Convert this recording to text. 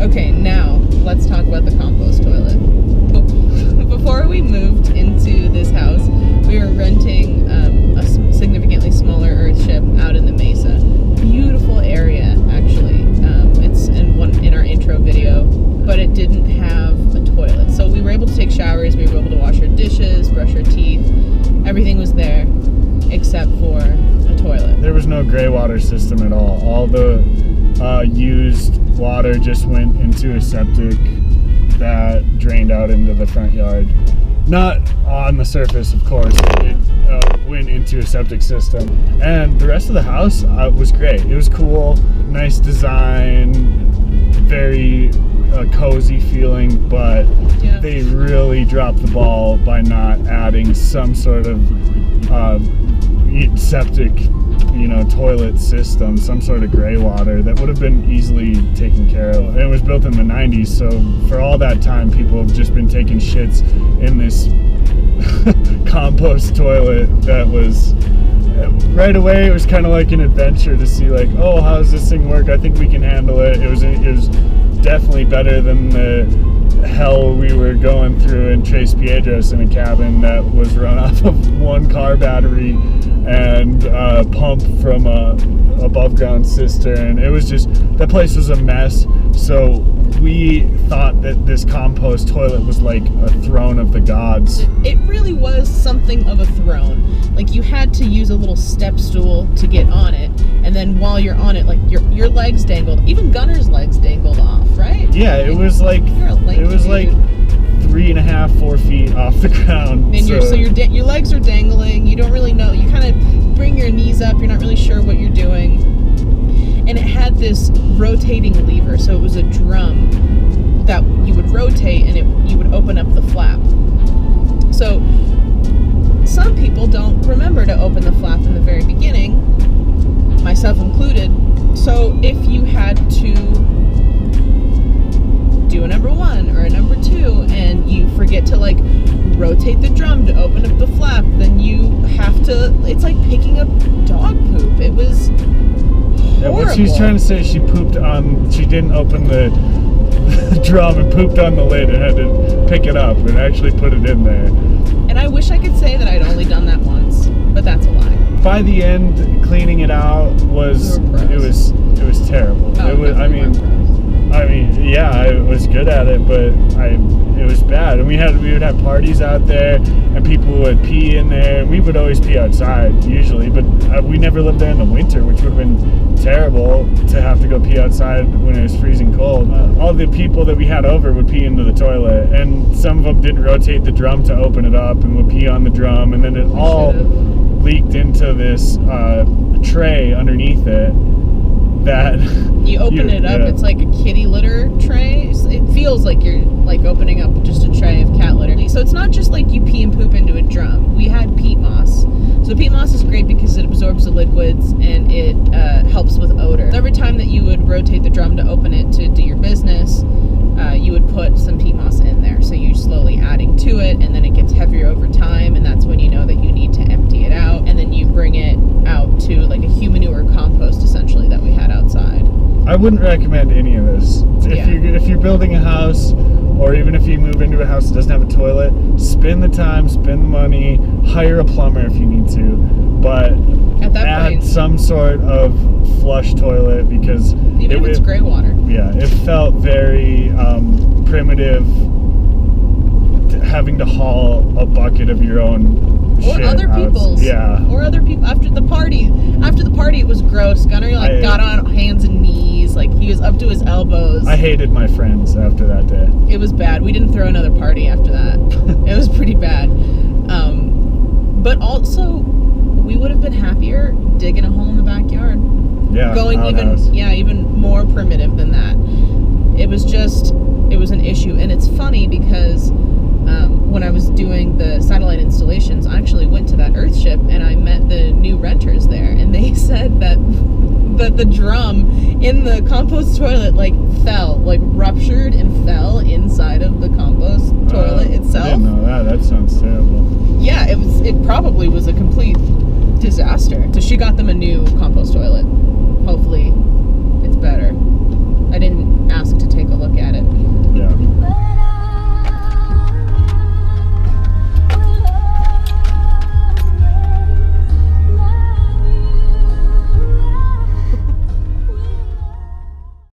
Okay, now let's talk about the compost toilet. Before we moved into this house, we were renting a significantly smaller Earthship out in the Mesa. Beautiful area, actually. It's in our intro video, but it didn't have a toilet. So we were able to take showers, we were able to wash our dishes, brush our teeth. Everything was there except for a toilet. There was no gray water system at all. All the used water just went into a septic that drained out into the front yard. Not on the surface, of course. It went into a septic system. And the rest of the house was great. It was cool, nice design, very cozy feeling, but they really dropped the ball by not adding some sort of septic, toilet system, some sort of gray water that would have been easily taken care of. It was built in the 90s, so for all that time, people have just been taking shits in this compost toilet that was, right away, it was kind of like an adventure to see, like, oh, how does this thing work? I think we can handle it. It was definitely better than the hell we were going through in Tres Piedras in a cabin that was run off of one car battery and pump from a above ground cistern. It was just, that place was a mess. So we thought that this compost toilet was like a throne of the gods. It really was something of a throne. Like, you had to use a little step stool to get on it, and then while you're on it, like, your legs dangled. Even Gunner's legs dangled off, right? Yeah, it was like, it was like 3.5, 4 feet off the ground. And so your legs are dangling. You don't really know. You kind of bring your knees up. You're not really sure what you're doing. And it had this rotating lever, so it was a drum that you would rotate, and you would open up the flap. So some people don't remember to open the flap in the very beginning, myself included. So if you had to do a number 1 or a number 2 and you forget to like rotate the drum to open up the flap, then you have to, it's like picking up dog poop. It was horrible. Yeah, what she's trying to say, she didn't open the drum and pooped on the lid and had to pick it up and actually put it in there. And I wish I could say that I'd only done that once, but that's a lie. By the end, cleaning it out was terrible. Oh, it was, I mean, yeah, I was good at it, but it was bad. And we would have parties out there, and people would pee in there. We would always pee outside usually, but we never lived there in the winter, which would have been terrible to have to go pee outside when it was freezing cold. All the people that we had over would pee into the toilet, and some of them didn't rotate the drum to open it up and would pee on the drum, and then it all leaked into this tray underneath it that you open it up. It's like a kitty litter tray. It feels like you're like opening up just a tray of cat litter. So it's not just like you pee and poop into a drum. We had peat moss. So peat moss is great because it absorbs the liquids and it helps with odor. Every time that you would rotate the drum to open it to do your business, you would put some peat moss in there. So you're slowly adding to it, and then it gets heavier over time, and that's when you know that you need to empty it out, and then you bring it out to like a humanure compost essentially that we had outside. I wouldn't recommend any of this. If you're building a house, or even if you move into a house that doesn't have a toilet, spend the time, spend the money, hire a plumber if you need to, but at that add point, some sort of flush toilet, because even if it's gray water. Yeah, it felt very primitive, having to haul a bucket of your own or shit other people's. Yeah. Or other people. After the party, it was gross. Gunnar got on hands and knees, like he was up to his elbows. I hated my friends after that day. It was bad. We didn't throw another party after that. It was pretty bad. But also, we would have been happier digging a hole in the backyard. Yeah. Going even more primitive than that. It was an issue, and it's funny because when I was doing the satellite installations, I actually went to that Earthship and I met the new renters there, and they said that the drum in the compost toilet ruptured and fell inside of the compost toilet itself. I didn't know that. That sounds terrible. Yeah, it probably was a complete disaster. So she got them a new compost toilet. Hopefully